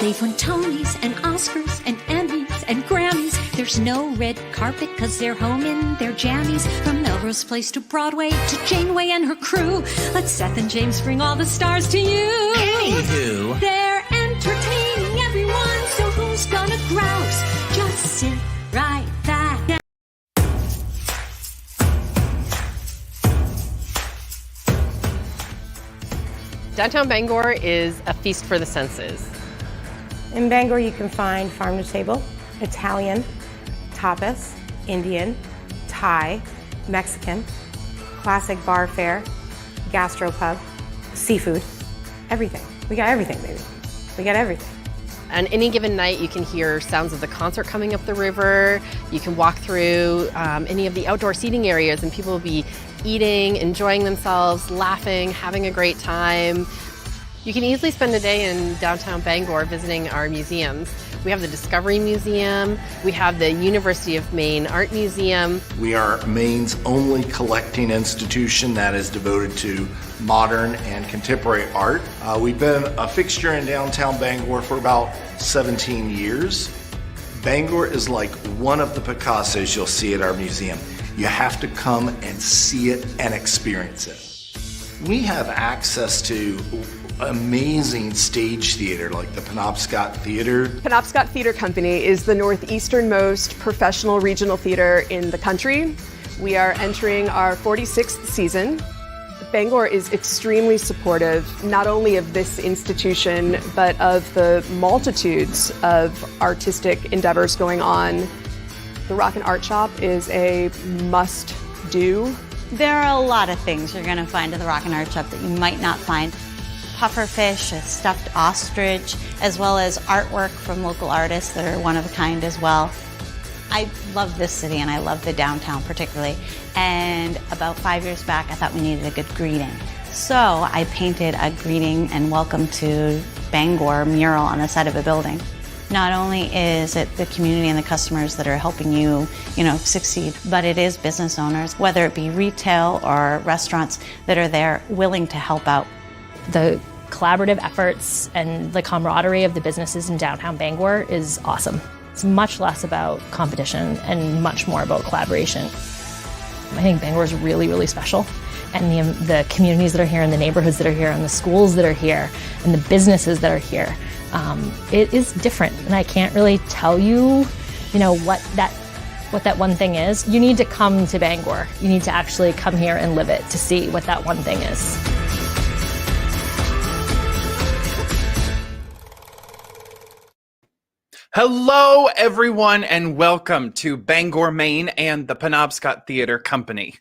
They've won Tonys and Oscars and Emmys and Grammys. There's no red carpet because they're home in their jammies. From Melrose Place to Broadway to Janeway and her crew. Let Seth and James bring all the stars to you. Anywho, they're entertaining everyone, so who's gonna grouse? Just sit right back. Downtown Bangor is a feast for the senses. In Bangor, you can find farm to table, Italian, tapas, Indian, Thai, Mexican, classic bar fare, gastropub, seafood, everything. We got everything, baby. We got everything. On any given night, you can hear sounds of the concert coming up the river. You can walk through any of the outdoor seating areas and people will be eating, enjoying themselves, laughing, having a great time. You can easily spend a day in downtown Bangor visiting our museums. We have the Discovery Museum, we have the University of Maine Art Museum. we are Maine's only collecting institution that is devoted to modern and contemporary art. We've been a fixture in downtown Bangor for about 17 years. Bangor is like one of the Picassos you'll see at our museum. You have to come and see it and experience it. We have access to amazing stage theater like the Penobscot Theater. Penobscot Theater Company is the northeasternmost professional regional theater in the country. We are entering our 46th season. Bangor is extremely supportive, not only of this institution, but of the multitudes of artistic endeavors going on. The Rock and Art Shop is a must-do. There are a lot of things you're going to find at the Rock and Art Shop that you might not find. Pufferfish, a stuffed ostrich, as well as artwork from local artists that are one of a kind as well. I love this city and I love the downtown particularly. And about 5 years back, I thought we needed a good greeting. So I painted a greeting and welcome to Bangor mural on the side of a building. Not only is it the community and the customers that are helping you, succeed, but it is business owners, whether it be retail or restaurants that are there willing to help out. The collaborative efforts and the camaraderie of the businesses in downtown Bangor is awesome. It's much less about competition and much more about collaboration. I think Bangor is really, really special. And the communities that are here and the neighborhoods that are here and the schools that are here and the businesses that are here, it is different. And I can't really tell you, what that one thing is. You need to come to Bangor. You need to actually come here and live it to see what that one thing is. Hello, everyone, and welcome to Bangor, Maine and the Penobscot Theater Company.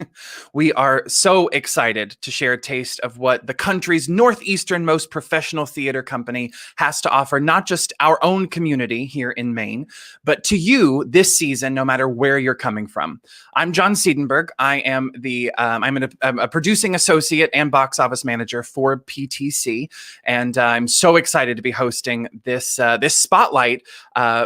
We are so excited to share a taste of what the country's northeasternmost professional theater company has to offer, not just our own community here in Maine, but to you this season, no matter where you're coming from. I'm John Siedenberg. I am I'm a producing associate and box office manager for PTC, and I'm so excited to be hosting this spotlight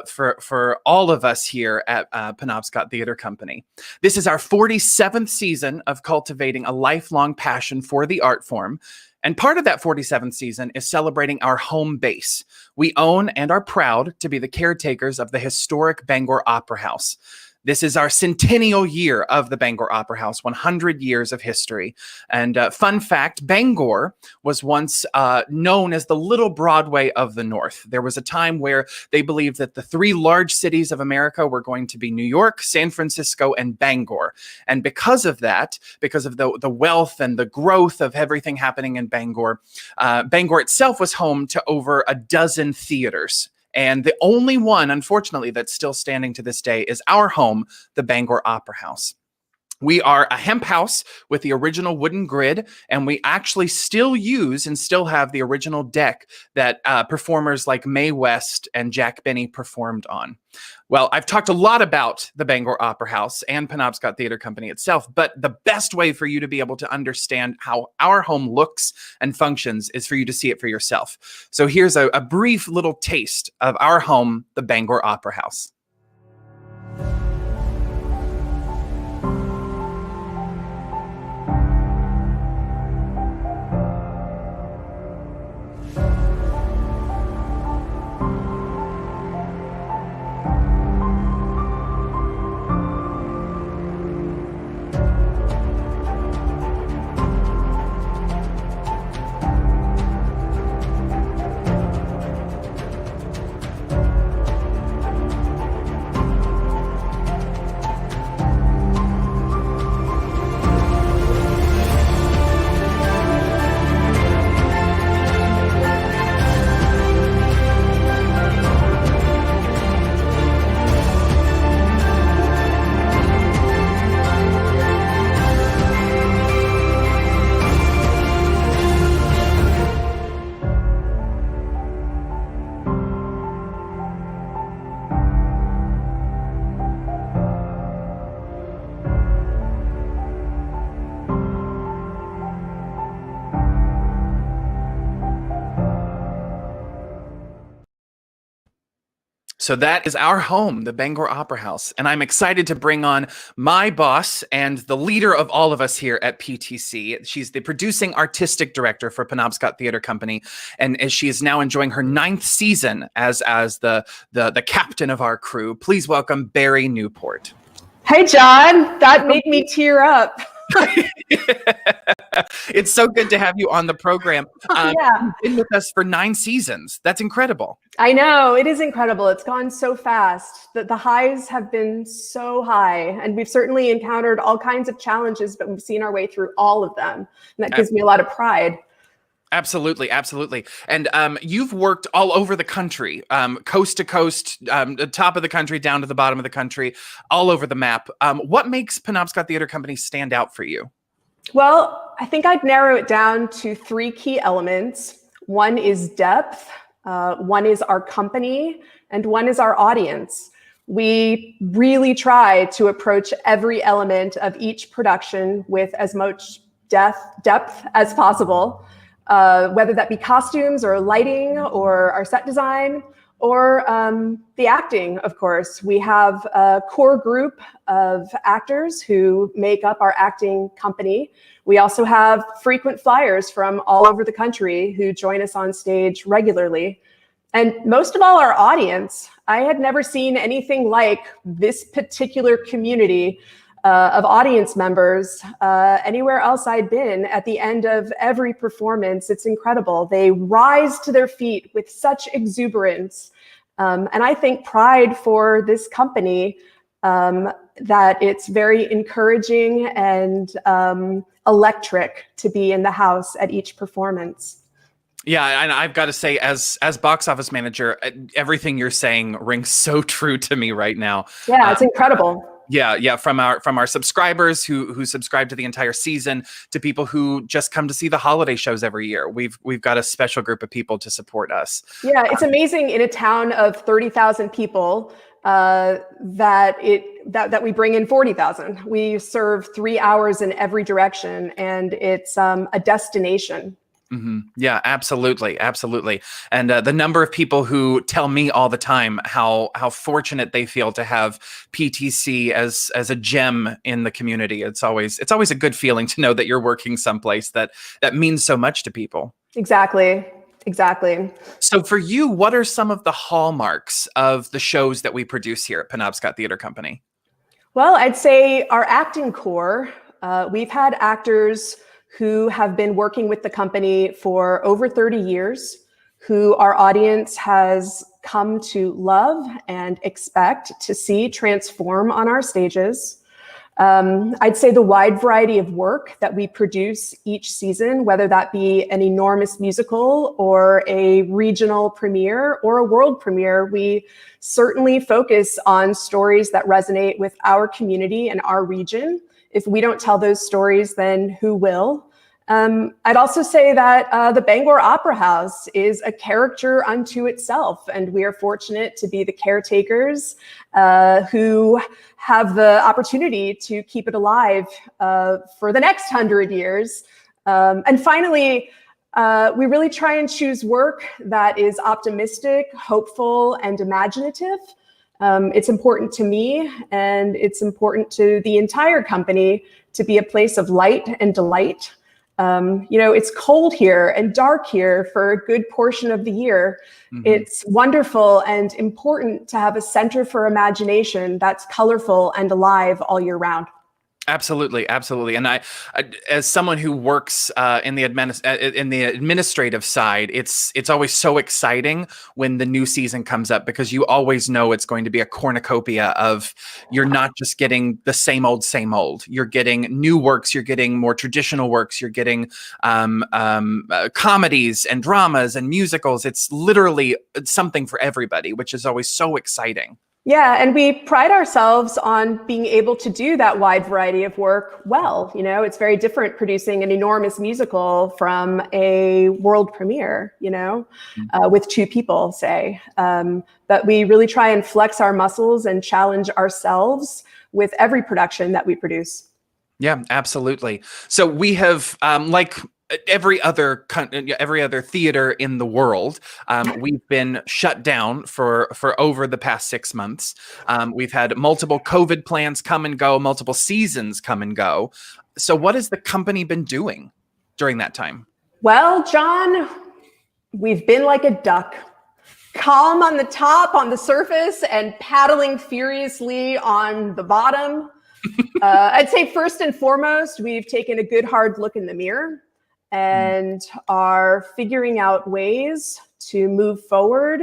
for all of us here at Penobscot Theater Company. This is our 47th season of cultivating a lifelong passion for the art form. And part of that 47th season is celebrating our home base. We own and are proud to be the caretakers of the historic Bangor Opera House. This is our centennial year of the Bangor Opera House, 100 years of history. And fun fact, Bangor was once known as the Little Broadway of the North. There was a time where they believed that the three large cities of America were going to be New York, San Francisco, and Bangor. And because of that, because of the wealth and the growth of everything happening in Bangor, Bangor itself was home to over a dozen theaters. And the only one, unfortunately, that's still standing to this day is our home, the Bangor Opera House. We are a hemp house with the original wooden grid, and we actually still use and still have the original deck that performers like Mae West and Jack Benny performed on. Well, I've talked a lot about the Bangor Opera House and Penobscot Theater Company itself, but the best way for you to be able to understand how our home looks and functions is for you to see it for yourself. So here's a brief little taste of our home, the Bangor Opera House. So that is our home, the Bangor Opera House. And I'm excited to bring on my boss and the leader of all of us here at PTC. She's the producing artistic director for Penobscot Theater Company. And as she is now enjoying her 9th season as the captain of our crew, please welcome Bari Newport. Hey, John, that made me tear up. It's so good to have you on the program. Yeah. You've been with us for 9 seasons. That's incredible. I know, it is incredible. It's gone so fast. The highs have been so high, and we've certainly encountered all kinds of challenges, but we've seen our way through all of them. And that gives me a lot of pride. Absolutely, absolutely. And you've worked all over the country, coast to coast, the top of the country, down to the bottom of the country, all over the map. What makes Penobscot Theater Company stand out for you? Well, I think I'd narrow it down to 3 key elements. One is depth, one is our company, and one is our audience. We really try to approach every element of each production with as much depth as possible. Whether that be costumes or lighting or our set design or the acting, of course. We have a core group of actors who make up our acting company. We also have frequent flyers from all over the country who join us on stage regularly. And most of all, our audience. I had never seen anything like this particular community of audience members anywhere else I'd been. At the end of every performance, it's incredible. They rise to their feet with such exuberance. And I think pride for this company, that it's very encouraging and electric to be in the house at each performance. Yeah, and I've got to say, as box office manager, everything you're saying rings so true to me right now. Yeah, it's incredible. Yeah, from our subscribers who subscribe to the entire season to people who just come to see the holiday shows every year. We've got a special group of people to support us. Yeah, it's amazing in a town of 30,000 people that we bring in 40,000. We serve 3 hours in every direction, and it's a destination. Mm-hmm. Yeah, absolutely. Absolutely. And the number of people who tell me all the time how fortunate they feel to have PTC as a gem in the community. It's always a good feeling to know that you're working someplace that means so much to people. Exactly. So for you, what are some of the hallmarks of the shows that we produce here at Penobscot Theater Company? Well, I'd say our acting core. We've had actors who have been working with the company for over 30 years, who our audience has come to love and expect to see transform on our stages. I'd say the wide variety of work that we produce each season, whether that be an enormous musical or a regional premiere or a world premiere, we certainly focus on stories that resonate with our community and our region. If we don't tell those stories, then who will? I'd also say that the Bangor Opera House is a character unto itself, and we are fortunate to be the caretakers who have the opportunity to keep it alive for the next 100 years. And finally, we really try and choose work that is optimistic, hopeful, and imaginative. It's important to me, and it's important to the entire company to be a place of light and delight. It's cold here and dark here for a good portion of the year. It's wonderful and important to have a center for imagination that's colorful and alive all year round. Absolutely, absolutely. And I as someone who works in the administrative side, it's always so exciting when the new season comes up, because you always know it's going to be a cornucopia of, you're not just getting the same old, same old. You're getting new works, you're getting more traditional works, you're getting comedies and dramas and musicals. It's literally something for everybody, which is always so exciting. Yeah, and we pride ourselves on being able to do that wide variety of work well. It's very different producing an enormous musical from a world premiere, with two people, say. But we really try and flex our muscles and challenge ourselves with every production that we produce. Yeah, absolutely. So we have, like every other theater in the world, we've been shut down for over the past 6 months. We've had multiple COVID plans come and go, multiple seasons come and go. So what has the company been doing during that time? Well, John, we've been like a duck, calm on the top, on the surface, and paddling furiously on the bottom. I'd say first and foremost, we've taken a good hard look in the mirror and are figuring out ways to move forward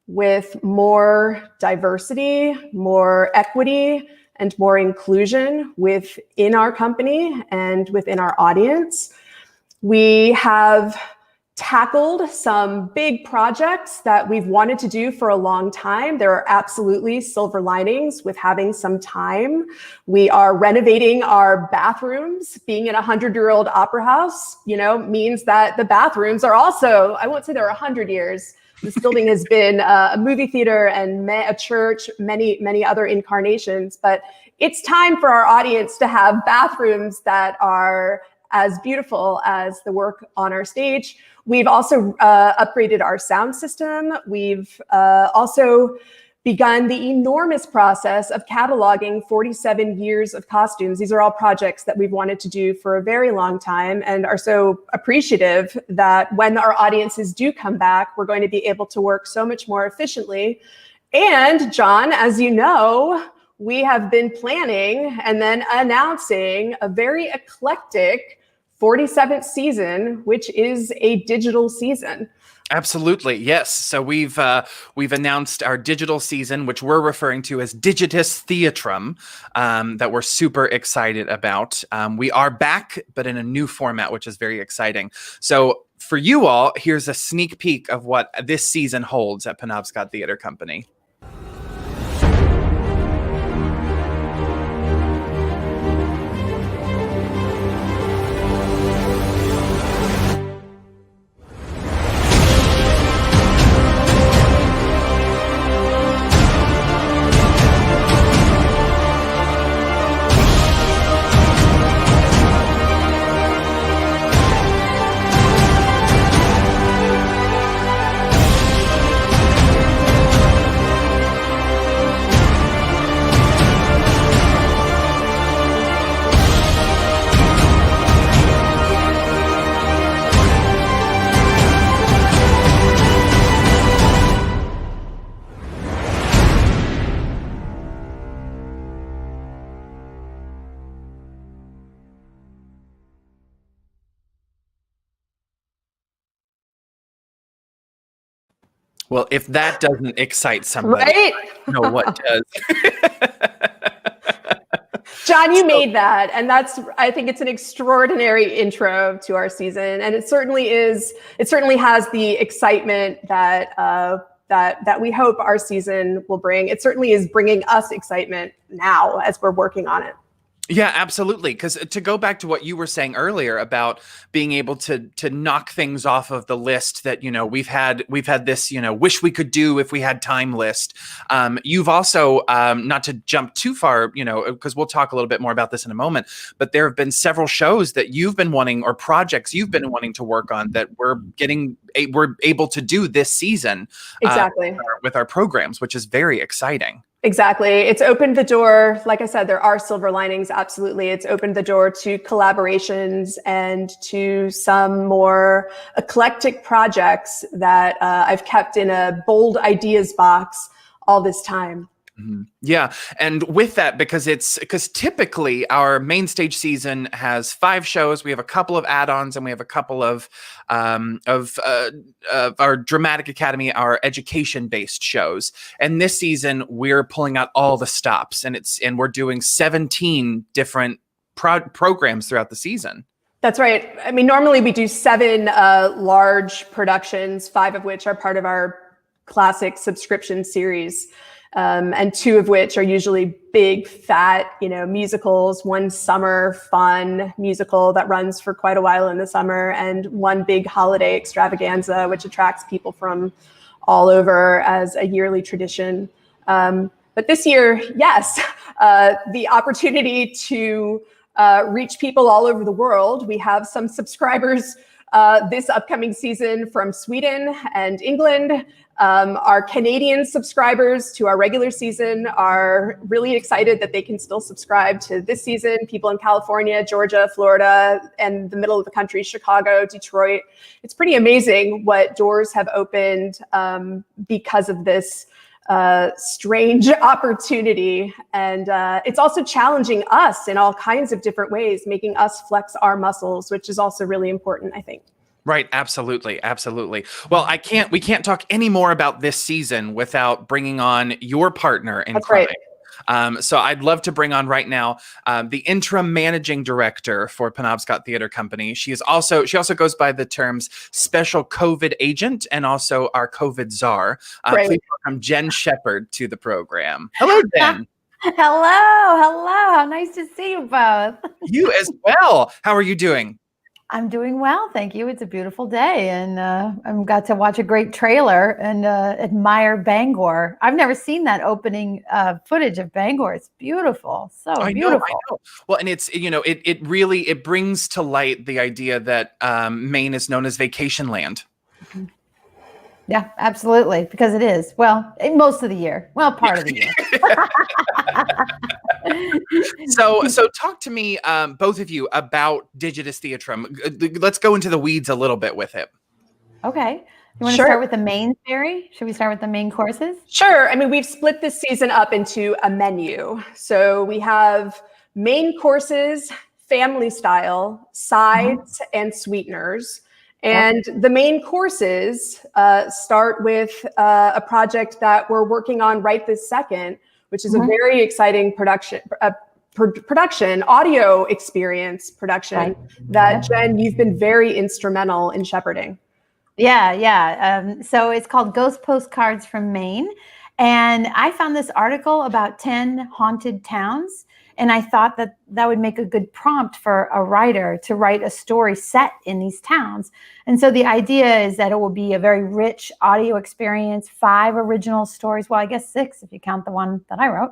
with more diversity, more equity, and more inclusion within our company and within our audience. We have tackled some big projects that we've wanted to do for a long time. There are absolutely silver linings with having some time. We are renovating our bathrooms. Being in a 100-year-old opera house, means that the bathrooms are also, I won't say they're 100 years. This building has been a movie theater and a church, many, many other incarnations, but it's time for our audience to have bathrooms that are as beautiful as the work on our stage. We've also upgraded our sound system. We've also begun the enormous process of cataloging 47 years of costumes. These are all projects that we've wanted to do for a very long time and are so appreciative that when our audiences do come back, we're going to be able to work so much more efficiently. And John, as you know, we have been planning and then announcing a very eclectic 47th season, which is a digital season. Absolutely, yes. So we've announced our digital season, which we're referring to as Digitus Theatrum, that we're super excited about. We are back, but in a new format, which is very exciting. So for you all, here's a sneak peek of what this season holds at Penobscot Theater Company. Well, if that doesn't excite somebody, right? I don't know what does. John, you made that, and I think it's an extraordinary intro to our season, and it certainly is. It certainly has the excitement that that we hope our season will bring. It certainly is bringing us excitement now as we're working on it. Yeah, absolutely. Because to go back to what you were saying earlier about being able to knock things off of the list that, we've had this, wish we could do if we had time list. You've also, not to jump too far, because we'll talk a little bit more about this in a moment, but there have been several shows that you've been wanting, or projects you've been wanting to work on, that we're able to do this season. Exactly. With our programs, which is very exciting. Exactly. It's opened the door. Like I said, there are silver linings. Absolutely. It's opened the door to collaborations and to some more eclectic projects that I've kept in a bold ideas box all this time. Yeah. And with that, because typically our main stage season has 5 shows. We have a couple of add-ons and we have a couple of our Dramatic Academy, our education-based shows. And this season we're pulling out all the stops, and we're doing 17 different programs throughout the season. That's right. I mean, normally we do 7 large productions, 5 of which are part of our classic subscription series. And 2 of which are usually big, fat, musicals, 1 summer fun musical that runs for quite a while in the summer, and 1 big holiday extravaganza, which attracts people from all over as a yearly tradition. But this year, yes, the opportunity to reach people all over the world. We have some subscribers this upcoming season from Sweden and England. Our Canadian subscribers to our regular season are really excited that they can still subscribe to this season. People in California, Georgia, Florida, and the middle of the country, Chicago, Detroit. It's pretty amazing what doors have opened because of this strange opportunity. And it's also challenging us in all kinds of different ways, making us flex our muscles, which is also really important, I think. Right. Absolutely. Absolutely. Well, we can't talk any more about this season without bringing on your partner in crime. Right. So I'd love to bring on right now the interim managing director for Penobscot Theater Company. She also goes by the terms special COVID agent and also our COVID czar. Please welcome Jen Shepard to the program. Hello, Jen. Hello. How nice to see you both. You as well. How are you doing? I'm doing well, thank you. It's a beautiful day, and I've got to watch a great trailer and admire Bangor. I've never seen that opening footage of Bangor. It's beautiful, beautiful. I know. Well, and it's it really brings to light the idea that Maine is known as vacation land. Yeah, absolutely, because it is. Well, most of the year. Well, part of the year. So talk to me, both of you, about Digitus Theatrum. Let's go into the weeds a little bit with it. Okay. You want to start with the main theory? Should we start with the main courses? Sure. I mean, we've split this season up into a menu. So we have main courses, family style, sides, and sweeteners. And the main courses start with a project that we're working on right this second, which is a very exciting production, audio experience production that, Jen, you've been very instrumental in shepherding. Yeah. So it's called Ghost Postcards from Maine. And I found this article about 10 haunted towns. And I thought that would make a good prompt for a writer to write a story set in these towns. And so the idea is that it will be a very rich audio experience, 5 original stories. Well, I guess 6 if you count the one that I wrote.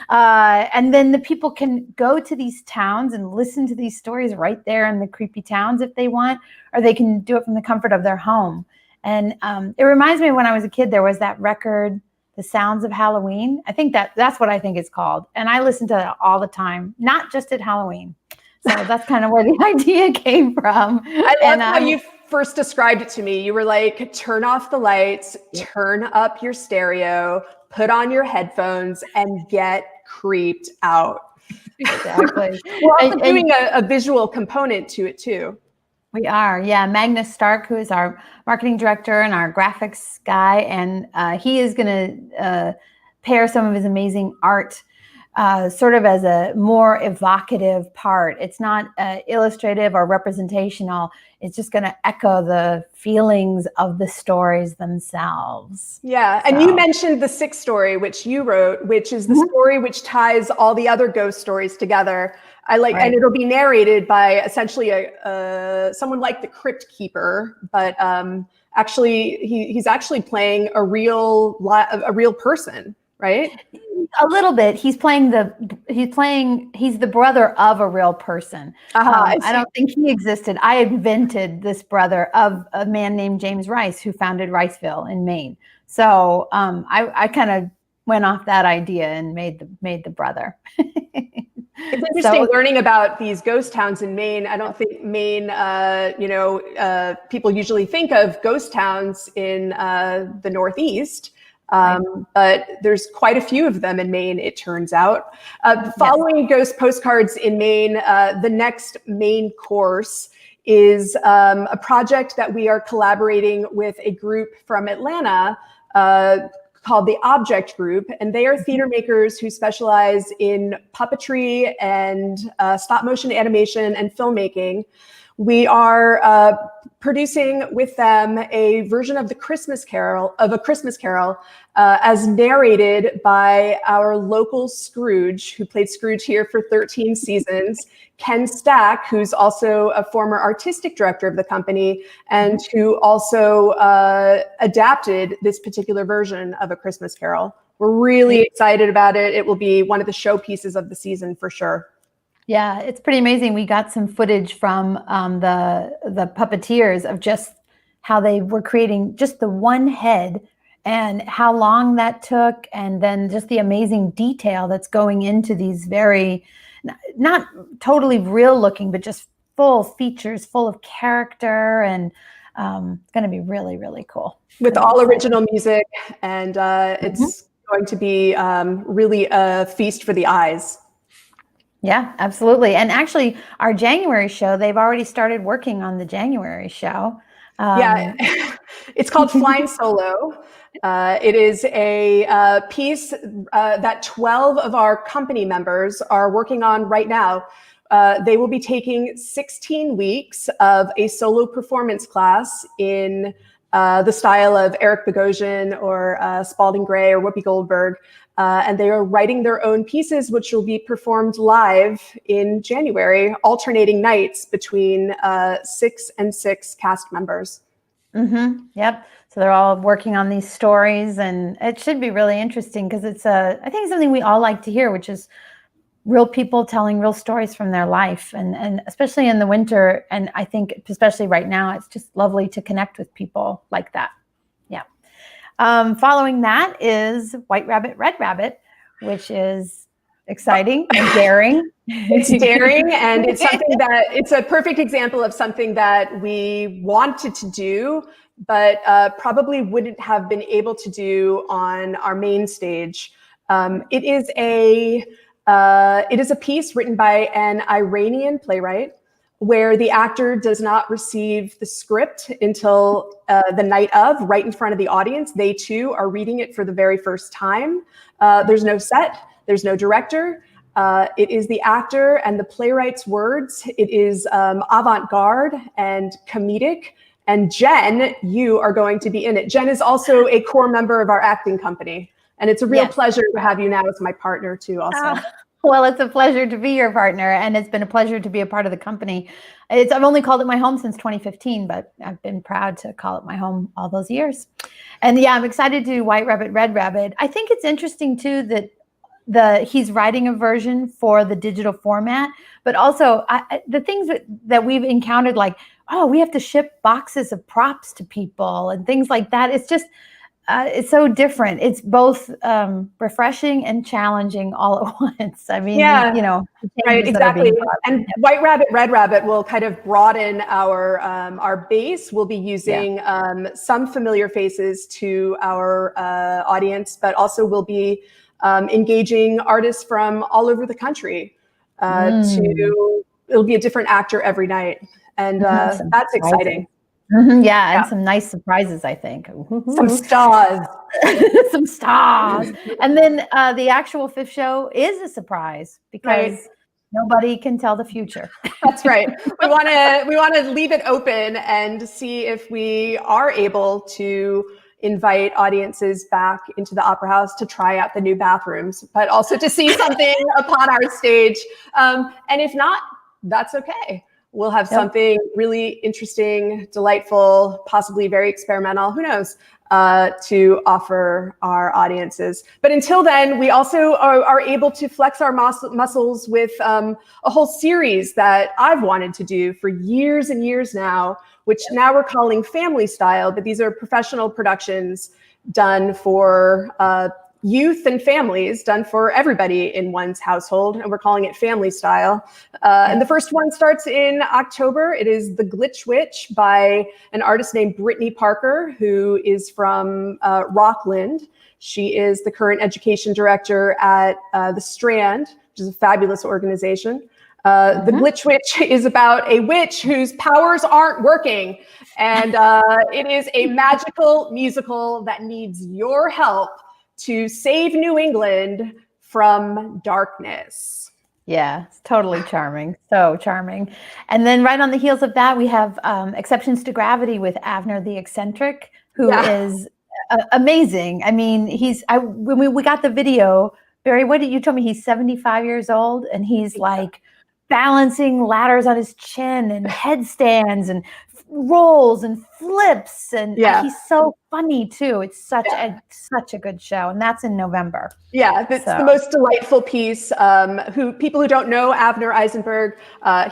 And then the people can go to these towns and listen to these stories right there in the creepy towns if they want, or they can do it from the comfort of their home. And it reminds me of when I was a kid, there was that record, The Sounds of Halloween. I think that's what I think it's called. And I listen to that all the time, not just at Halloween. So that's kind of where the idea came from. I love how you first described it to me. You were like, turn off the lights, turn up your stereo, put on your headphones, and get creeped out. Exactly. We're also doing a visual component to it too. We are, yeah. Magnus Stark, who is our marketing director and our graphics guy, and he is going to pair some of his amazing art sort of as a more evocative part. It's not illustrative or representational. It's just going to echo the feelings of the stories themselves. Yeah, and you mentioned the 6th story, which you wrote, which is the story which ties all the other ghost stories together. And it'll be narrated by essentially someone like the Crypt Keeper, but actually he's actually playing a real person, right? A little bit. He's the brother of a real person. I don't think he existed. I invented this brother of a man named James Rice, who founded Riceville in Maine. So I kind of went off that idea and made the brother. It's interesting learning about these ghost towns in Maine. I don't think Maine, people usually think of ghost towns in the Northeast. But there's quite a few of them in Maine, it turns out. Following Ghost Postcards in Maine, the next main course is a project that we are collaborating with a group from Atlanta called the Object Group, and they are theater makers who specialize in puppetry and stop motion animation and filmmaking. We are producing with them a version of A Christmas Carol, as narrated by our local Scrooge, who played Scrooge here for 13 seasons, Ken Stack, who's also a former artistic director of the company, and who also adapted this particular version of A Christmas Carol. We're really excited about it. It will be one of the showpieces of the season for sure. Yeah, it's pretty amazing. We got some footage from the puppeteers of just how they were creating just the one head and how long that took, and then just the amazing detail that's going into these very, not totally real looking, but just full features, full of character, and it's going to be really, really cool. With all original music, and it's going to be really a feast for the eyes. Yeah, absolutely. And actually, our January show, they've already started working on the January show. Yeah, it's called Flying Solo. It is a piece that 12 of our company members are working on right now. They will be taking 16 weeks of a solo performance class in the style of Eric Bogosian or Spalding Gray or Whoopi Goldberg. And they are writing their own pieces, which will be performed live in January, alternating nights between 6 and 6 cast members. Yep. So they're all working on these stories, and it should be really interesting because it's I think something we all like to hear, which is real people telling real stories from their life, and especially in the winter. And I think especially right now, it's just lovely to connect with people like that. Yeah. Following that is White Rabbit, Red Rabbit, which is exciting and daring. It's daring, and it's something that it's a perfect example of something that we wanted to do, but probably wouldn't have been able to do on our main stage. It is a piece written by an Iranian playwright, where the actor does not receive the script until the night of, right in front of the audience. They too are reading it for the very first time. There's no set, there's no director. It is the actor and the playwright's words. It is avant-garde and comedic. And Jen, you are going to be in it. Jen is also a core member of our acting company. And it's a real pleasure to have you now as my partner too also. Well, it's a pleasure to be your partner, and it's been a pleasure to be a part of the company. I've only called it my home since 2015, but I've been proud to call it my home all those years. And yeah, I'm excited to do White Rabbit, Red Rabbit. I think it's interesting too that he's writing a version for the digital format, but also the things that we've encountered, like, oh, we have to ship boxes of props to people and things like that. It's just, it's so different. It's both refreshing and challenging all at once. I mean, right, exactly. And White Rabbit, Red Rabbit will kind of broaden our base. We'll be using some familiar faces to our audience, but also we'll be engaging artists from all over the country. It'll be a different actor every night, and that's exciting. Yeah, and some nice surprises, I think. Some stars. Some stars. And then the actual fifth show is a surprise because nobody can tell the future. That's right. We want to leave it open and see if we are able to invite audiences back into the Opera House to try out the new bathrooms, but also to see something upon our stage. And if not, that's okay. We'll have something really interesting, delightful, possibly very experimental, who knows, to offer our audiences. But until then, we also are able to flex our muscles with a whole series that I've wanted to do for years and years now, which now we're calling Family Style, but these are professional productions done for youth and families, done for everybody in one's household, and we're calling it family style. And the first one starts in October. It is The Glitch Witch by an artist named Brittany Parker, who is from Rockland. She is the current education director at the Strand, which is a fabulous organization. The Glitch Witch is about a witch whose powers aren't working. And it is a magical musical that needs your help to save New England from darkness. Yeah, it's totally charming. So charming. And then right on the heels of that, we have Exceptions to Gravity with Avner the Eccentric, who is amazing. I mean, when we got the video, Barry, you told me he's 75 years old, and he's like balancing ladders on his chin and headstands and rolls and flips, and he's so funny too. It's such a good show, and that's in November. Yeah, it's the most delightful piece. People who don't know Avner Eisenberg,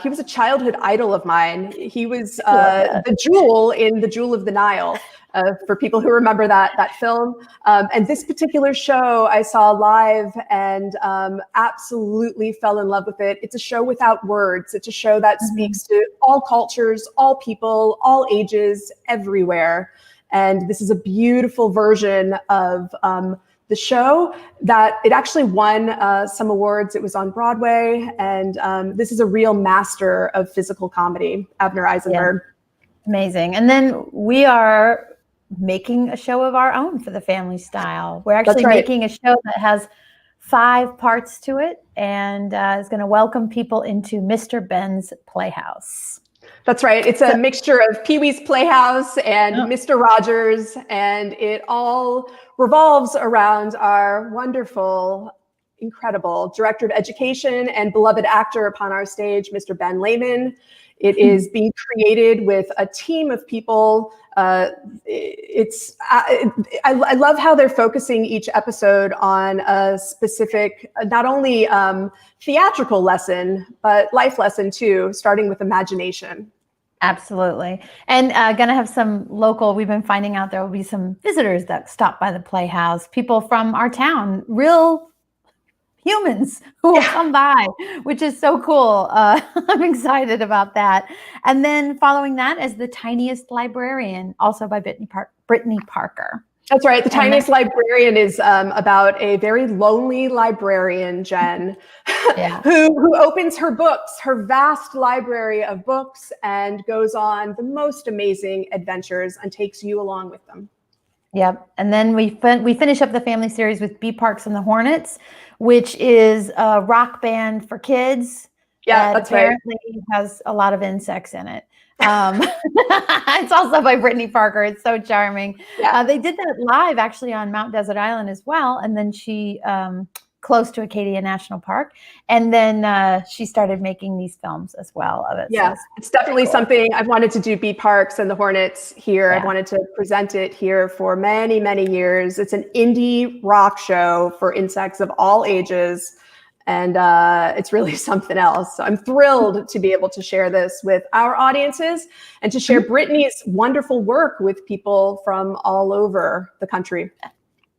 he was a childhood idol of mine. He was the Jewel in The Jewel of the Nile. For people who remember that film. And this particular show I saw live and absolutely fell in love with it. It's a show without words. It's a show that speaks to all cultures, all people, all ages, everywhere. And this is a beautiful version of the show that it actually won some awards. It was on Broadway. And this is a real master of physical comedy, Avner Eisenberg. Yeah. Amazing. And then we are making a show of our own for the family style. We're actually making a show that has 5 parts to it, and is going to welcome people into Mr. Ben's Playhouse. That's right. It's a mixture of Pee-wee's Playhouse and Mr. Rogers, and it all revolves around our wonderful, incredible director of education and beloved actor upon our stage, Mr. Ben Layman. It is being created with a team of people. I love how they're focusing each episode on a specific, not only theatrical lesson, but life lesson too, starting with imagination. Absolutely. And going to have some local, we've been finding out there will be some visitors that stop by the Playhouse, people from our town, real humans who will come by, which is so cool. I'm excited about that. And then following that is The Tiniest Librarian, also by Brittany Parker. That's right. The Tiniest Librarian is about a very lonely librarian, Jen, who opens her books, her vast library of books, and goes on the most amazing adventures and takes you along with them. Yep. And then we finish up the family series with B Parks and the Hornets, which is a rock band for kids. Yeah, that's apparently has a lot of insects in it. It's also by Brittany Parker. It's so charming. Yeah. They did that live actually on Mount Desert Island as well. And then she, close to Acadia National Park. And then she started making these films as well of it. Yeah, so it's definitely something I've wanted to do. B Parks and the Hornets here. Yeah. I've wanted to present it here for many, many years. It's an indie rock show for insects of all ages. And it's really something else. So I'm thrilled to be able to share this with our audiences and to share Brittany's wonderful work with people from all over the country.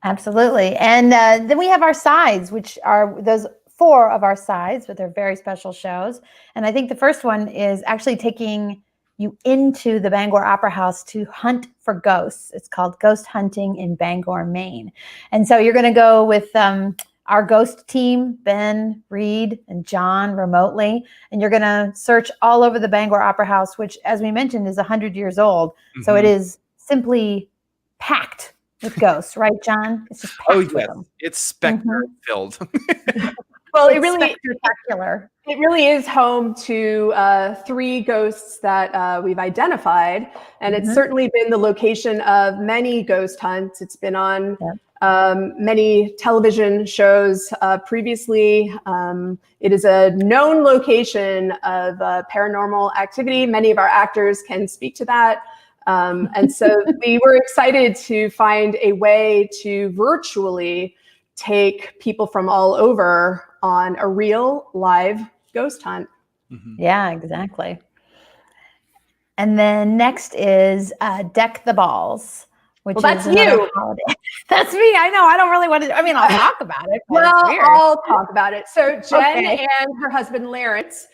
Absolutely. And then we have our sides, which are those 4 of our sides with their very special shows. And I think the first one is actually taking you into the Bangor Opera House to hunt for ghosts. It's called Ghost Hunting in Bangor, Maine. And so you're going to go with our ghost team, Ben, Reed, and John remotely. And you're going to search all over the Bangor Opera House, which, as we mentioned, is 100 years old. Mm-hmm. So it is simply packed with ghosts, right, John? It's just packed with them. It's specter-filled. Well, it really spectacular. It really is home to 3 ghosts that we've identified, and it's certainly been the location of many ghost hunts. It's been on many television shows previously. It is a known location of paranormal activity. Many of our actors can speak to that. And so we were excited to find a way to virtually take people from all over on a real live ghost hunt. Mm-hmm. Yeah, exactly. And then next is Deck the Balls, which Well, that's is another you. holiday. That's me. I know. I don't really want to. I mean, I'll talk about it. But Well, it's weird. I'll talk about it. So Jen Okay. and her husband Lawrence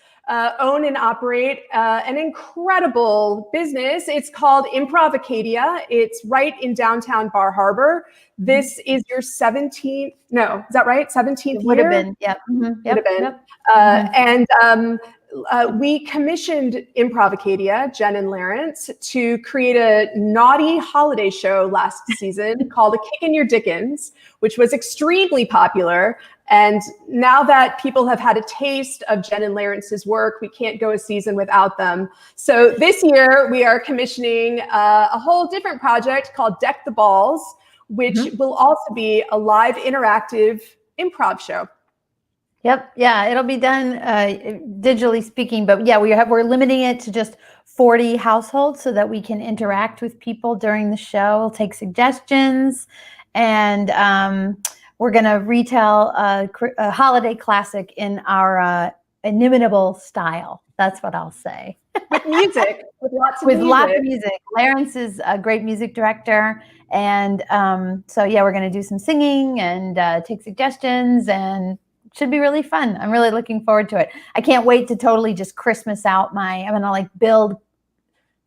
own and operate an incredible business. It's called Improv Acadia. It's right in downtown Bar Harbor. This is your 17th, no, is that right? 17th It would have year? been. Yep. Mhm. Would have been. Yep. And we commissioned Improv Acadia, Jen and Lawrence, to create a naughty holiday show last season called A Kick in Your Dickens, which was extremely popular. And now that people have had a taste of Jen and Lawrence's work, we can't go a season without them. So this year we are commissioning a whole different project called Deck the Balls, which will also be a live interactive improv show. Yep. Yeah, it'll be done digitally speaking, but yeah, we're limiting it to just 40 households so that we can interact with people during the show. We'll take suggestions, and we're going to retell a holiday classic in our inimitable style. That's what I'll say. With music, with lots of With music. lots of music. Lawrence is a great music director. And so, yeah, we're going to do some singing and take suggestions, and should be really fun. I'm really looking forward to it. I can't wait to totally just Christmas out I'm going to like build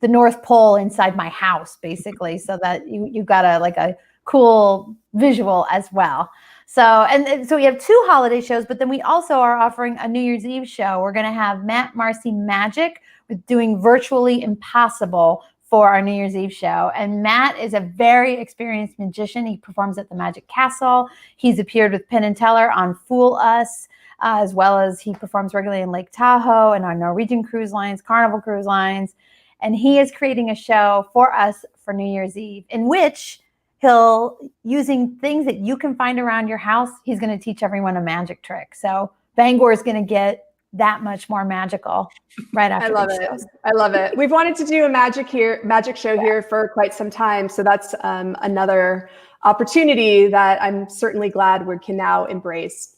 the North Pole inside my house, basically, so that you got a cool visual as well. So, and so we have 2 holiday shows, but then we also are offering a New Year's Eve show. We're going to have Matt Marcy Magic with doing Virtually Impossible for our New Year's Eve show. And Matt is a very experienced magician. He performs at the Magic Castle. He's appeared with Penn and Teller on Fool Us, as well as he performs regularly in Lake Tahoe and on Norwegian Cruise Lines, Carnival Cruise Lines. And he is creating a show for us for New Year's Eve, in which he'll, using things that you can find around your house, he's going to teach everyone a magic trick. So Bangor is going to get that much more magical right after. I love it. I love it. We've wanted to do a magic show here for quite some time. So that's another opportunity that I'm certainly glad we can now embrace.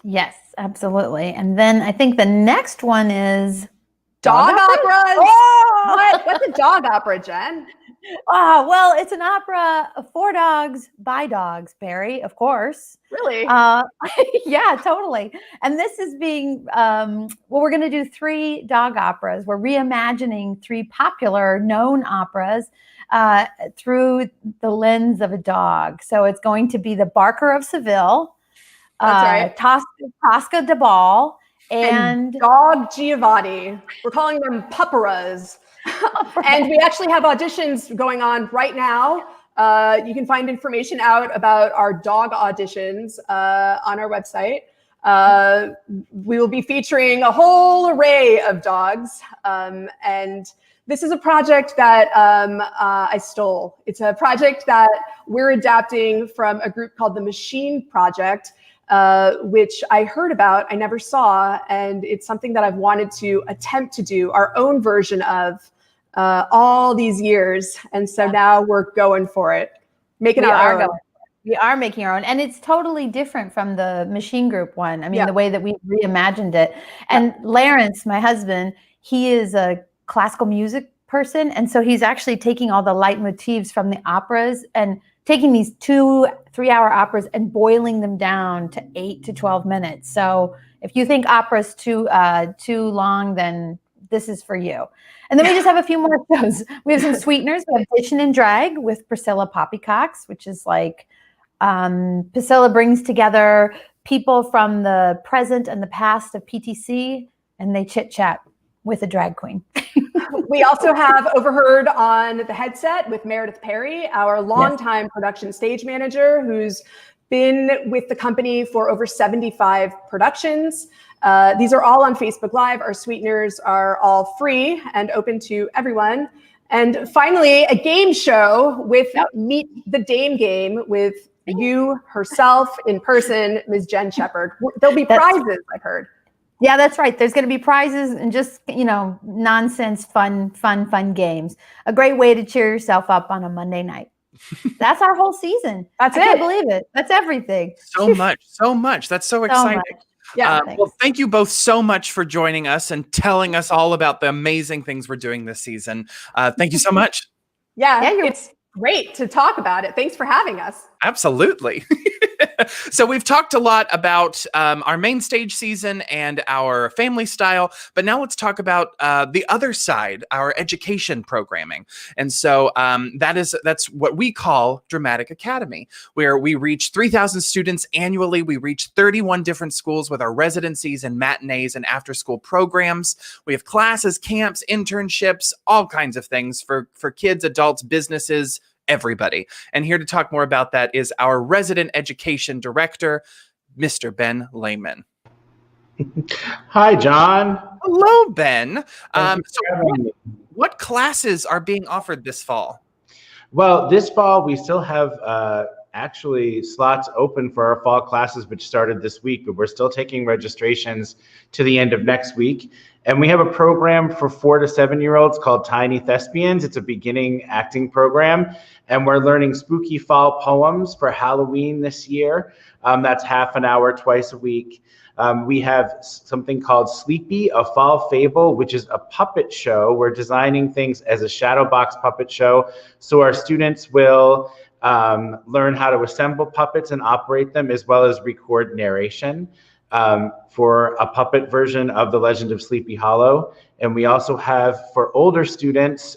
Yes, absolutely. And then I think the next one is dog operas. Oh! What's a dog opera, Jen? Oh, well, it's an opera for dogs by dogs, Barry, of course. Really? Yeah, totally. And this is being, we're going to do 3 dog operas. We're reimagining 3 popular known operas through the lens of a dog. So it's going to be The Barker of Seville, That's right. Tosca de Ball, and Dog Giovanni. We're calling them pupperas. And we actually have auditions going on right now. You can find information out about our dog auditions on our website. We will be featuring a whole array of dogs. And this is a project that I stole. It's a project that we're adapting from a group called the Machine Project, which I heard about, I never saw. And it's something that I've wanted to attempt to do our own version of all these years. And so now we're going for it, making our own. We are making our own. And it's totally different from the Machine Group one. I mean, the way that we reimagined it. And Lawrence, my husband, he is a classical music person. And so he's actually taking all the leitmotifs from the operas and taking these 2-3-hour operas and boiling them down to 8 to 12 minutes. So if you think opera's too long, then this is for you. And then we just have a few more shows. We have some sweeteners. We have Ditchin' and Drag with Priscilla Poppycox, which is like Priscilla brings together people from the present and the past of PTC, and they chit chat with a drag queen. We also have Overheard on the Headset with Meredith Perry, our longtime production stage manager, who's been with the company for over 75 productions. These are all on Facebook Live. Our sweeteners are all free and open to everyone. And finally, a game show with Meet the Dame Game with you herself in person, Ms. Jen Shepard. There'll be prizes, I've heard. Yeah, that's right. There's going to be prizes and just, nonsense, fun games. A great way to cheer yourself up on a Monday night. That's our whole season. I can't believe it. That's everything. So much. That's so exciting. Yeah. Well, thank you both so much for joining us and telling us all about the amazing things we're doing this season. Thank you so much. Yeah, it's great to talk about it. Thanks for having us. Absolutely. So we've talked a lot about our main stage season and our family style, but now let's talk about the other side, our education programming. And so that's what we call Dramatic Academy, where we reach 3,000 students annually. We reach 31 different schools with our residencies and matinees and after-school programs. We have classes, camps, internships, all kinds of things for kids, adults, businesses, everybody. And here to talk more about that is our resident education director, Mr. Ben Layman. Hi, John. Hello, Ben. Thank you for having me. What classes are being offered this fall? Well, this fall we still have actually slots open for our fall classes, which started this week, but we're still taking registrations to the end of next week. And we have a program for 4 to 7-year-olds called Tiny Thespians. It's a beginning acting program. And we're learning spooky fall poems for Halloween this year. That's half an hour twice a week. We have something called Sleepy, a fall fable, which is a puppet show. We're designing things as a shadow box puppet show. So our students will learn how to assemble puppets and operate them, as well as record narration for a puppet version of The Legend of Sleepy Hollow. And we also have, for older students,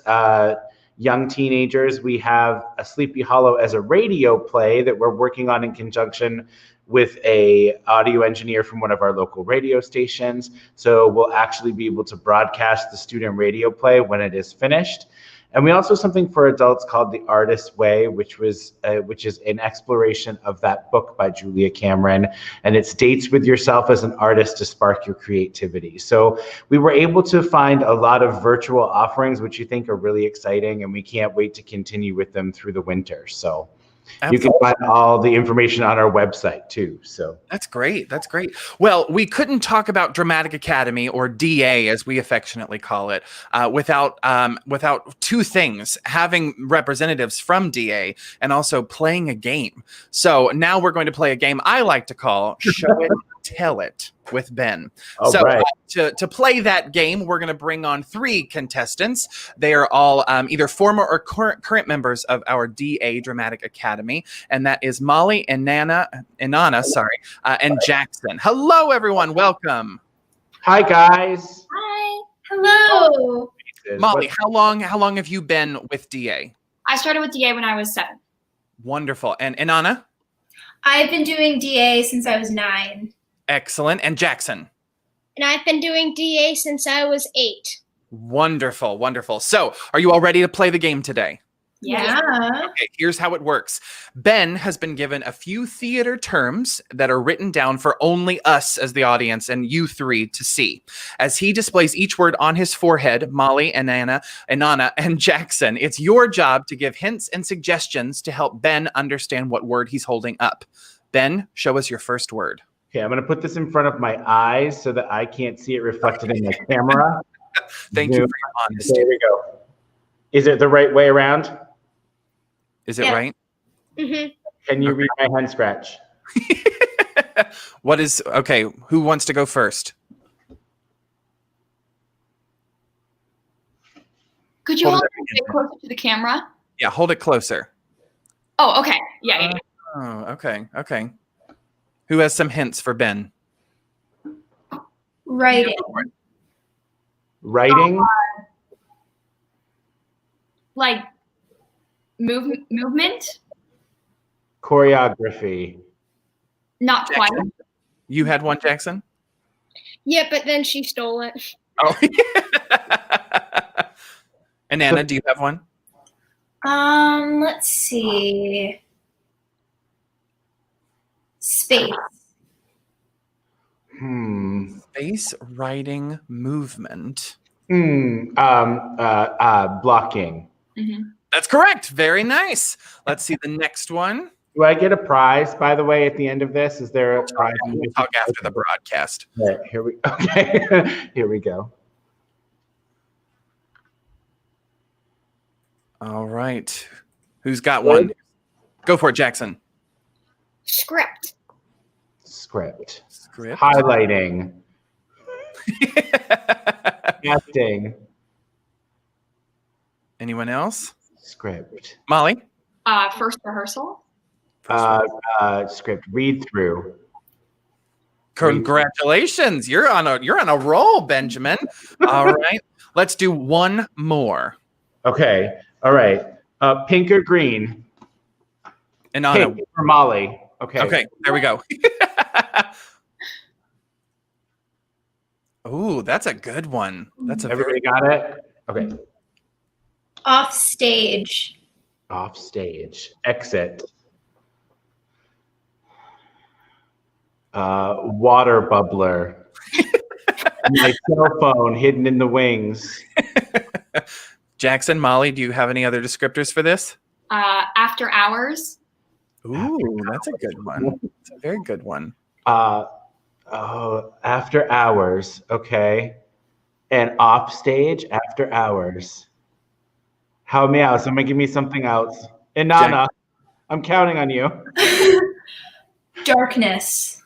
young teenagers, we have a Sleepy Hollow as a radio play that we're working on in conjunction with a audio engineer from one of our local radio stations. So we'll actually be able to broadcast the student radio play when it is finished. And we also have something for adults called The Artist's Way, which is an exploration of that book by Julia Cameron. And it's dates with yourself as an artist to spark your creativity. So we were able to find a lot of virtual offerings, which you think are really exciting. And we can't wait to continue with them through the winter. So you can find all the information on our website too. So that's great. That's great. Well, we couldn't talk about Dramatic Academy, or DA as we affectionately call it, without two things: having representatives from DA and also playing a game. So now we're going to play a game I like to call Show It, Tell It with Ben. All so right. To play that game, we're going to bring on 3 contestants. They are all either former or current members of our DA Dramatic Academy, and that is Molly and Inanna, and Jackson. Hello, everyone. Welcome. Hi, guys. Hi. Hello. Molly, how long have you been with DA? I started with DA when I was 7. Wonderful. And Inanna? I've been doing DA since I was 9. Excellent. And Jackson? And I've been doing DA since I was 8. Wonderful, wonderful. So, are you all ready to play the game today? Yeah. Okay, here's how it works. Ben has been given a few theater terms that are written down for only us as the audience and you 3 to see. As he displays each word on his forehead, Molly, Inanna, and Jackson, it's your job to give hints and suggestions to help Ben understand what word he's holding up. Ben, show us your first word. Okay, I'm going to put this in front of my eyes so that I can't see it reflected in the camera. Thank you for your honesty. There we go. Is it the right way around? Is it right? Mm-hmm. Can you read my hand scratch? Okay, who wants to go first? Could you hold it closer to the camera? Yeah, hold it closer. Oh, okay. Yeah. Oh, okay. Who has some hints for Ben? Writing. Writing? Like movement? Choreography. Not quite. You had one, Jackson? Yeah, but then she stole it. Oh. And Anna, do you have one? Let's see. Space. Space, writing, movement. Blocking. Mm-hmm. That's correct. Very nice. Let's see the next one. Do I get a prize, by the way, at the end of this? Is there a prize? We'll talk after the broadcast. Right, here we go. All right. Who's got one? Go for it, Jackson. Script. Highlighting. Acting. Anyone else? Script. Molly? First rehearsal. Script read through. Congratulations. You're on a roll, Benjamin. All right. Let's do one more. Okay. All right. Pink or green? And Anna. Pink for Molly. Okay. Okay, there we go. Ooh, that's a good one. That's Everybody got it? Okay. Off stage. Off stage. Exit. Water bubbler. My cell phone hidden in the wings. Jackson, Molly, do you have any other descriptors for this? After hours. Ooh, that's a good one. It's a very good one. After hours. Okay. And off stage after hours. Help me out. Someone give me something else. Inanna, I'm counting on you. Darkness.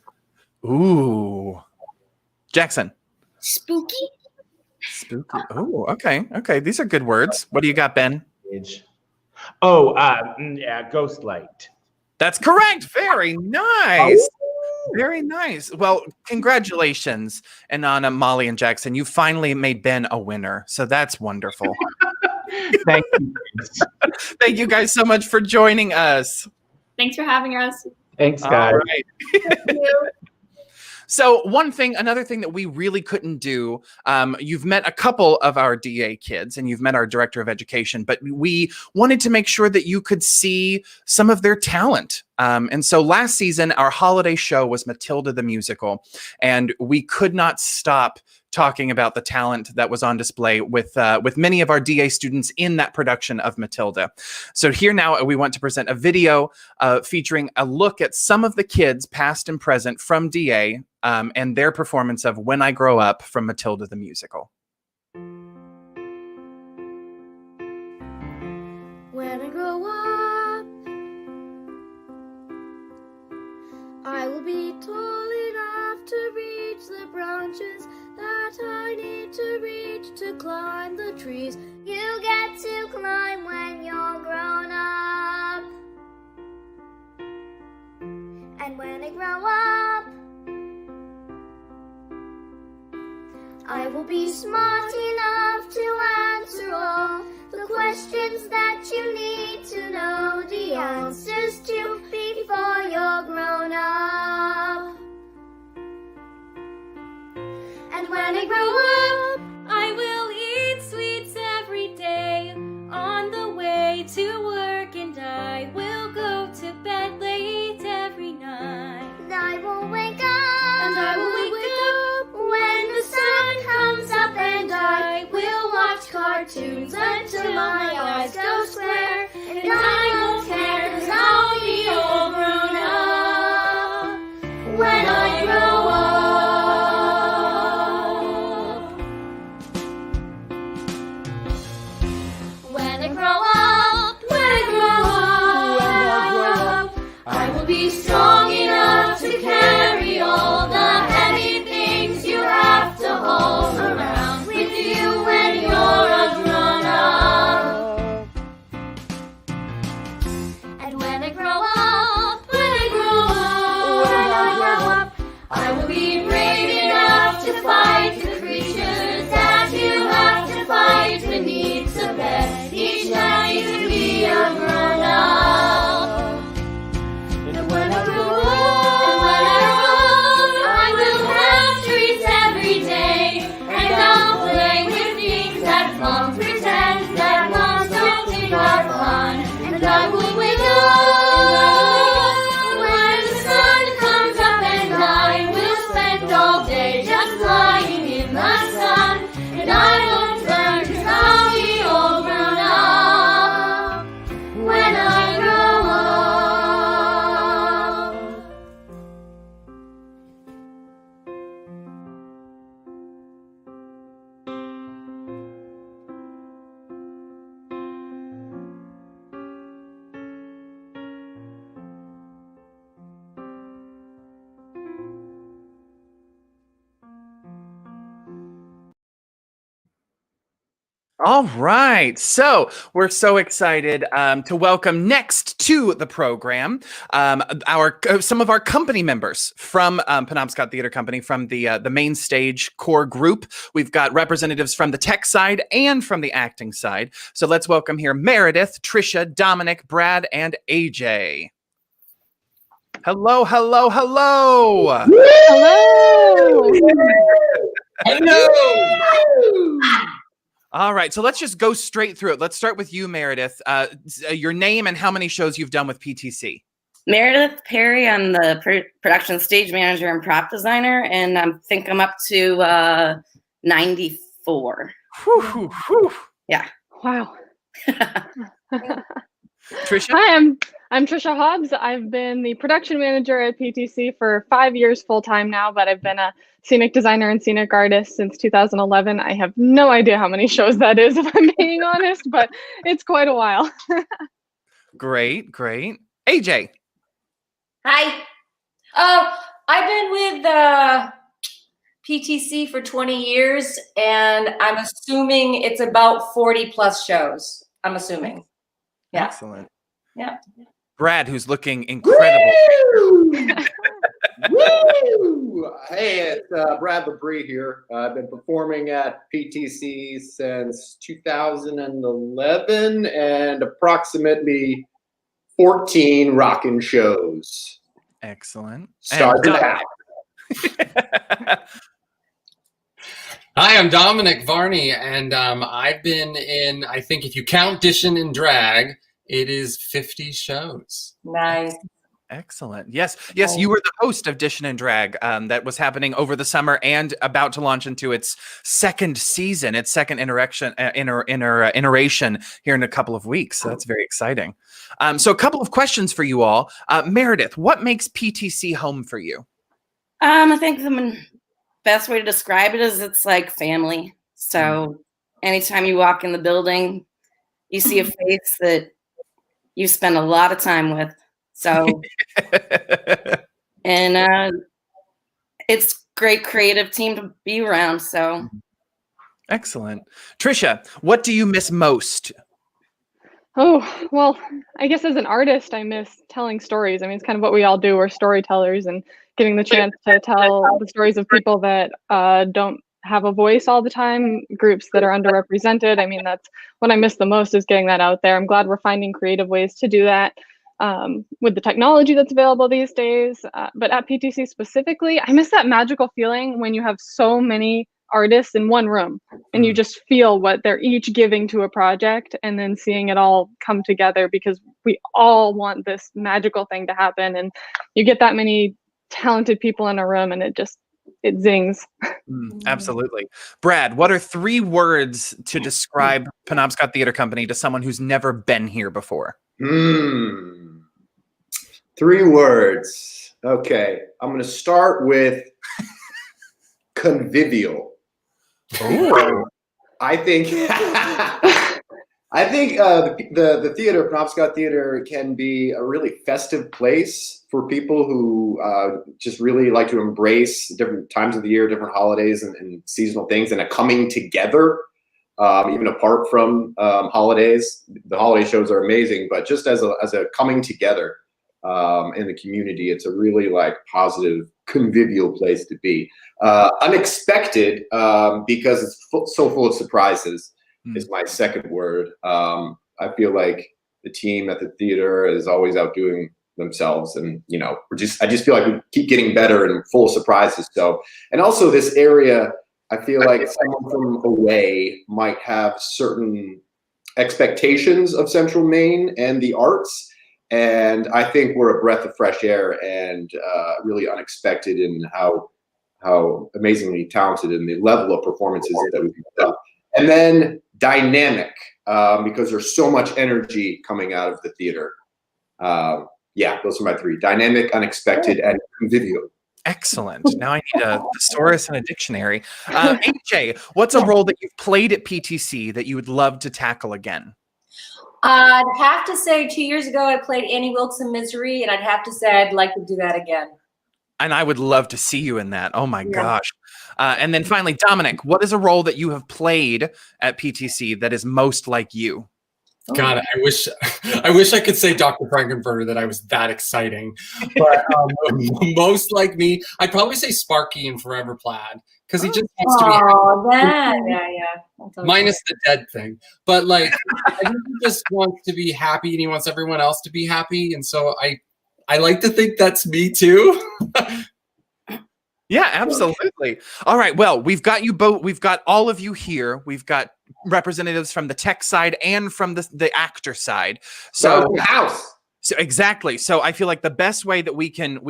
Ooh. Jackson. Spooky. Spooky. Oh, okay. Okay. These are good words. What do you got, Ben? Ghost light. That's correct. Very nice. Very nice. Well, congratulations, Inanna, Molly, and Jackson. You finally made Ben a winner. So that's wonderful. Thank you. Thank you guys so much for joining us. Thanks for having us. Thanks, guys. All right. Thank you. So another thing that we really couldn't do, you've met a couple of our DA kids and you've met our director of education, but we wanted to make sure that you could see some of their talent. And so last season, our holiday show was Matilda the musical, and we could not stop talking about the talent that was on display with many of our DA students in that production of Matilda. So here now we want to present a video featuring a look at some of the kids, past and present, from DA and their performance of When I Grow Up from Matilda the musical. When I grow up, I will be tall enough to reach the branches that I need to reach to climb the trees. You get to climb when you're grown up. And when I grow up, I will be smart enough to answer all the questions that you need to know the answers to before you're grown up. And when I grow up, I will eat sweets every day on the way to work, and I will go to bed late every night. And I will wake up, and I will wake up when the sun comes up, and I will watch cartoons until my eyes go square, and I won't care 'cause I'll be all grown up when I grow up. When I grow up, I will be strong enough to carry all the heavy things you have to haul around with you when you're a grown up. And when I grow up, I will be brave enough to fight the creatures that you have to fight beneath the bed each night to be a grown up. And when I grow up, I will have treats every day, and I'll play with things that moms pretend that moms don't think are fun. And I will wake up when the sun comes up, and I will spend all All right. So we're so excited to welcome next to the program some of our company members from Penobscot Theater Company, from the main stage core group. We've got representatives from the tech side and from the acting side. So let's welcome here Meredith, Tricia, Dominic, Brad, and AJ. Hello, hello, hello. Hello. Hello. All right, so let's just go straight through it. Let's start with you, Meredith. Your name and how many shows you've done with PTC. Meredith Perry. I'm the production stage manager and prop designer, and I think I'm up to 94. Whew, whew, whew. Yeah. Wow. Tricia? Hi, I'm Tricia Hobbs. I've been the production manager at PTC for 5 years full time now, but I've been a scenic designer and scenic artist since 2011. I have no idea how many shows that is, if I'm being honest, but it's quite a while. Great, great. AJ. Hi. I've been with PTC for 20 years, and I'm assuming it's about 40 plus shows. I'm assuming. Yeah. Excellent. Yeah. Brad, who's looking incredible. Woo! Hey, it's Brad LeBrie here. I've been performing at PTC since 2011 and approximately 14 rockin' shows. Excellent. Start And Hi, I'm Dominic Varney, and I've been in, I think if you count Dishing and Drag, it is 50 shows. Nice. Excellent. Yes, yes, you were the host of Dishing and Drag that was happening over the summer and about to launch into its second season, its second iteration here in a couple of weeks. So that's very exciting. So a couple of questions for you all. Meredith, what makes PTC home for you? I think the best way to describe it is it's like family. So anytime you walk in the building, you see a face that you spend a lot of time with. So, and it's great creative team to be around. So, excellent. Tricia, what do you miss most? Oh, well, I guess as an artist, I miss telling stories. I mean, it's kind of what we all do. We're storytellers, and getting the chance to tell the stories of people that don't have a voice all the time, groups that are underrepresented. I mean, that's what I miss the most, is getting that out there. I'm glad we're finding creative ways to do that with the technology that's available these days. But at PTC specifically, I miss that magical feeling when you have so many artists in one room and you just feel what they're each giving to a project, and then seeing it all come together because we all want this magical thing to happen. And you get that many talented people in a room and it zings. Absolutely. Brad, what are 3 words to describe Penobscot Theater Company to someone who's never been here before? 3 words. Okay. I'm going to start with convivial. Oh. I think the theater, Penobscot Theater, can be a really festive place for people who just really like to embrace different times of the year, different holidays and seasonal things, and a coming together, even apart from holidays. The holiday shows are amazing, but just as a coming together in the community, it's a really positive, convivial place to be. Unexpected, because it's so full of surprises. Is my second word. I feel like the team at the theater is always outdoing themselves, and I just feel like we keep getting better and full of surprises. So, and also this area, I feel like someone from away might have certain expectations of Central Maine and the arts, and I think we're a breath of fresh air and really unexpected in how amazingly talented and the level of performances that we've done. And then dynamic, because there's so much energy coming out of the theater. Yeah, those are my 3: dynamic, unexpected, and convivial. Excellent. Now I need a thesaurus and a dictionary. AJ, what's a role that you've played at PTC that you would love to tackle again? I'd have to say 2 years ago I played Annie Wilkes in Misery, and I'd have to say I'd like to do that again. And I would love to see you in that. Oh my gosh. And then finally, Dominic, what is a role that you have played at PTC that is most like you? God, I wish I could say Dr. Frankenfurter that I was that exciting. But most like me, I'd probably say Sparky in Forever Plaid because he just wants to be happy. Oh, that, yeah. Minus the dead thing. But like, I think he just wants to be happy and he wants everyone else to be happy. And so I like to think that's me too. Yeah, absolutely. All right. Well, we've got you both. We've got all of you here. We've got representatives from the tech side and from the actor side. So house. So exactly. So I feel like the best way that we can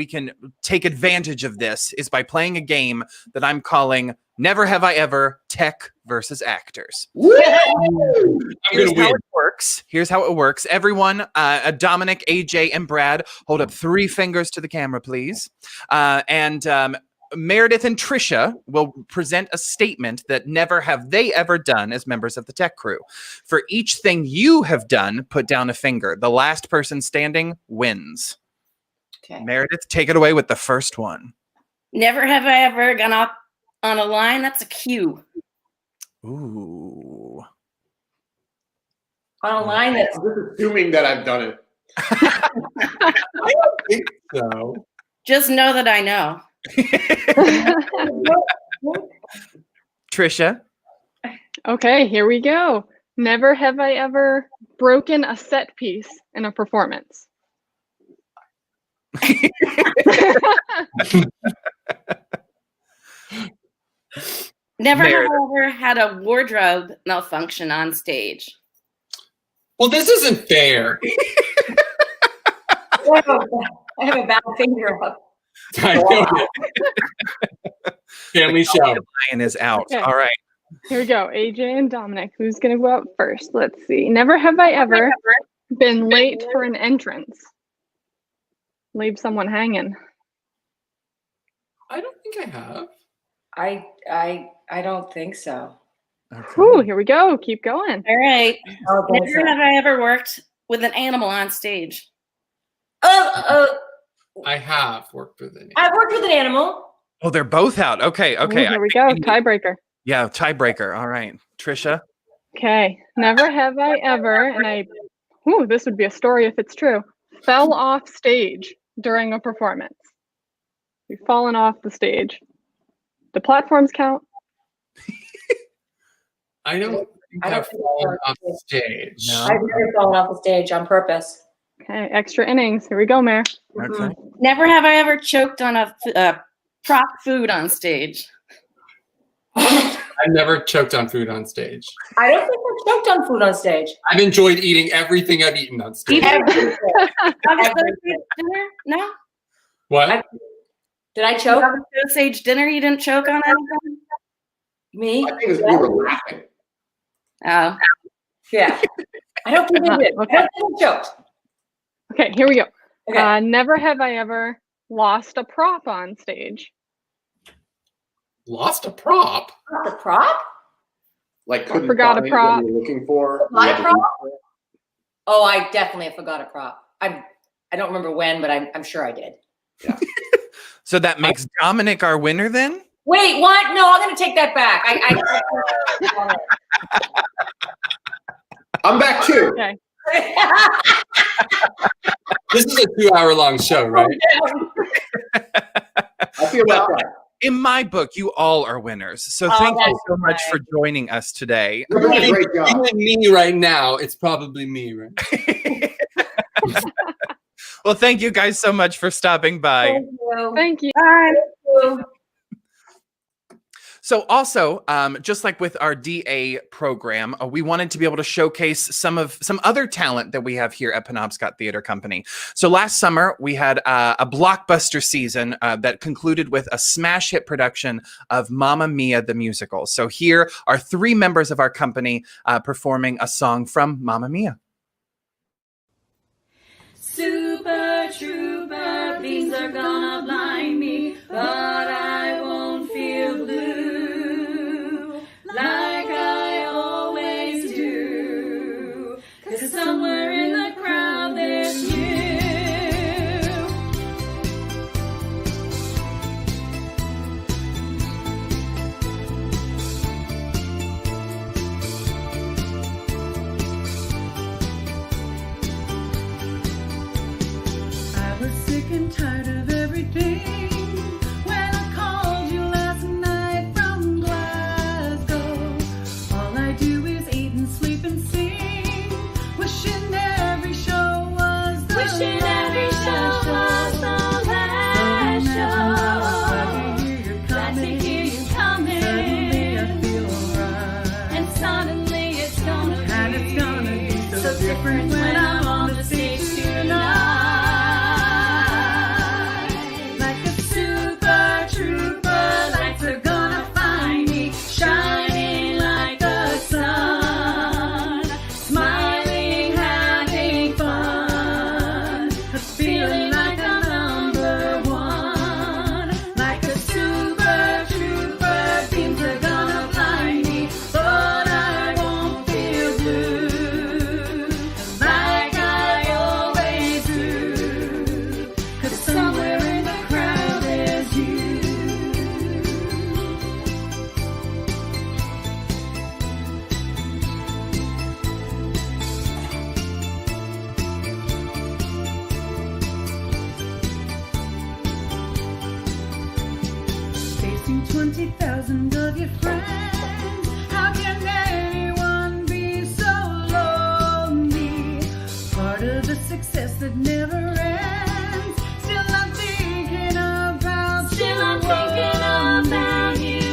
take advantage of this is by playing a game that I'm calling Never Have I Ever Tech versus Actors. Here's how it works. Here's how it works. Everyone, Dominic, AJ, and Brad, hold up 3 fingers to the camera, please. And Meredith and Tricia will present a statement that never have they ever done as members of the tech crew. For each thing you have done, put down a finger. The last person standing wins. Okay. Meredith, take it away with the first one. Never have I ever gone up on a line. That's a cue. Ooh. On a line that's... I'm just assuming that I've done it. I don't think so. Just know that I know. Tricia. Okay, here we go. Never have I ever broken a set piece in a performance. Never have Meredith. I ever had a wardrobe malfunction on stage. Well, this isn't fair. I have a bad finger up. I know. Family show. Lion is out. Okay. All right. Here we go. AJ and Dominic. Who's going to go out first? Let's see. Never have I ever been late for an entrance. Leave someone hanging. I don't think I have. I don't think so. Ooh, here we go. Keep going. All right. Okay, Never have I ever worked with an animal on stage. I have worked with an I've worked with an animal. Oh, they're both out. Okay. Okay. Ooh, here we go. Tiebreaker. Yeah, tiebreaker. All right. Tricia. Okay. Never have I ever, and this would be a story if it's true, fell off stage during a performance. You've fallen off the stage. The platforms count. I don't think I've fallen off the stage. No. I've never fallen off the stage on purpose. Okay, extra innings. Here we go, Mayor. Okay. Never have I ever choked on a prop food on stage. I've never choked on food on stage. I don't think I've choked on food on stage. I've enjoyed eating everything I've eaten on stage. Dinner? No? What? Did I choke? Sage dinner? You didn't choke on anything? Me? I think it's we were laughing. Oh. Yeah. I don't think I did. Okay. I don't think I choked. Okay, here we go. Okay. Never have I ever lost a prop on stage. Lost a prop? The prop? Like couldn't Forgot a find prop. what you're looking for. Forgot a prop? Oh, I definitely forgot a prop. I don't remember when, but I'm sure I did. Yeah. So that makes Dominic our winner then? Wait, what? No, I'm going to take that back. I'm back too. Okay. This is a 2-hour-long show, right? I feel Well, like that. in my book, you all are winners. So Oh, thank you that's so much nice. for joining us today. You're doing a great job. Even me right now, it's probably me, right? Well, thank you guys so much for stopping by. Thank you. Thank you. Thank you. So also, just like with our DA program, we wanted to be able to showcase some other talent that we have here at Penobscot Theater Company. So last summer, we had a blockbuster season that concluded with a smash hit production of Mamma Mia the musical. So here are 3 members of our company performing a song from Mamma Mia. Super trooper, things are gonna blind me, but I won't feel blue like I always do, 'cause somewhere in the crowd there's you. different when I'm on the stage tonight. Like a super trooper, lights are gonna find me shining like the sun, smiling, having fun, feeling like I'm number one. Like a super trooper, beams are gonna blind me, but I won't feel blue like I always do, 'cause somewhere in the crowd there's you. Facing 20,000 of your friends, how can anyone be so lonely? Part of the success that never ends. Still I'm thinking about you. Still I'm thinking about you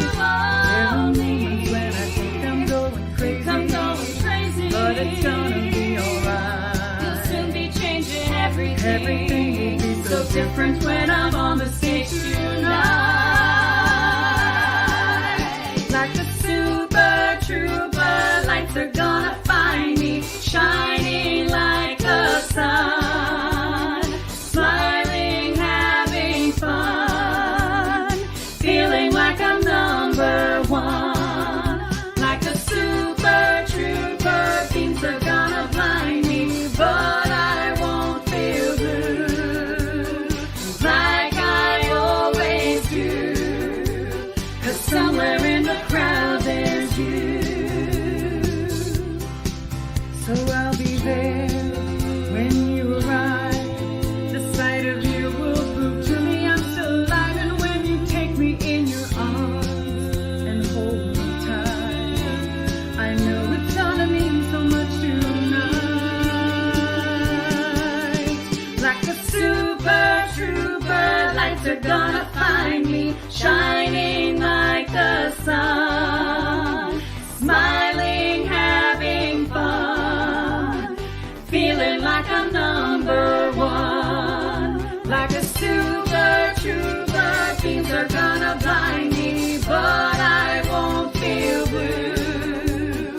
only. When I think I'm going crazy, but it's gonna be alright. You'll soon be changing everything. Everything will be so different when I'm on the stage tonight. Like a super trooper, lights are gonna find me shining like the sun, smiling, having fun, feeling like I'm number one. Like a super trooper, beams are gonna blind me, but I won't feel blue like I always do, 'cause somewhere in the crowd there's you. So I'll be there when you arrive. The sight of you will prove to me I'm still alive. And when you take me in your arms and hold me tight, I know it's gonna mean so much tonight. Like a super trooper, lights are gonna find me shining like the sun, smiling, having fun, feeling like I'm number one. Like a super trooper, beams are gonna blind me, but I won't feel blue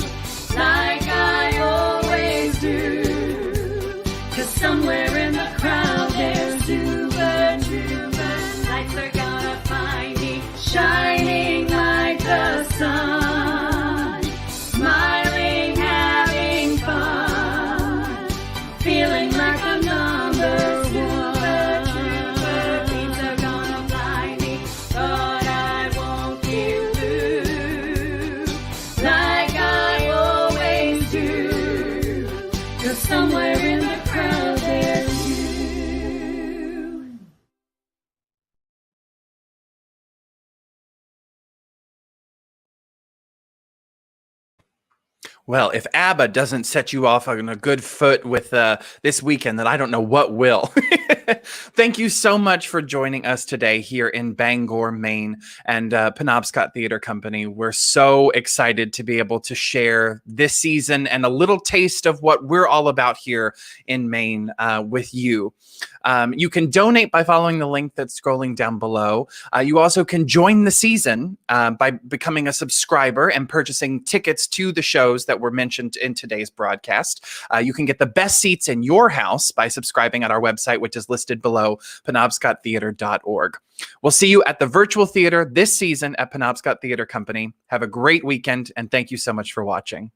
like I always do, 'cause somewhere in the crowd there's super trooper, lights are gonna find me shining like the sun, smiling, having fun, feeling like I'm number one. Super beams are gonna blind me, but I won't feel blue like I always do, 'cause somewhere in the crowd there's you. Well, if ABBA doesn't set you off on a good foot with this weekend, then I don't know what will. Thank you so much for joining us today here in Bangor, Maine, and Penobscot Theater Company. We're so excited to be able to share this season and a little taste of what we're all about here in Maine with you. You can donate by following the link that's scrolling down below. You also can join the season by becoming a subscriber and purchasing tickets to the shows that were mentioned in today's broadcast. You can get the best seats in your house by subscribing at our website, which is listed below, penobscottheater.org. We'll see you at the virtual theater this season at Penobscot Theater Company. Have a great weekend, and thank you so much for watching.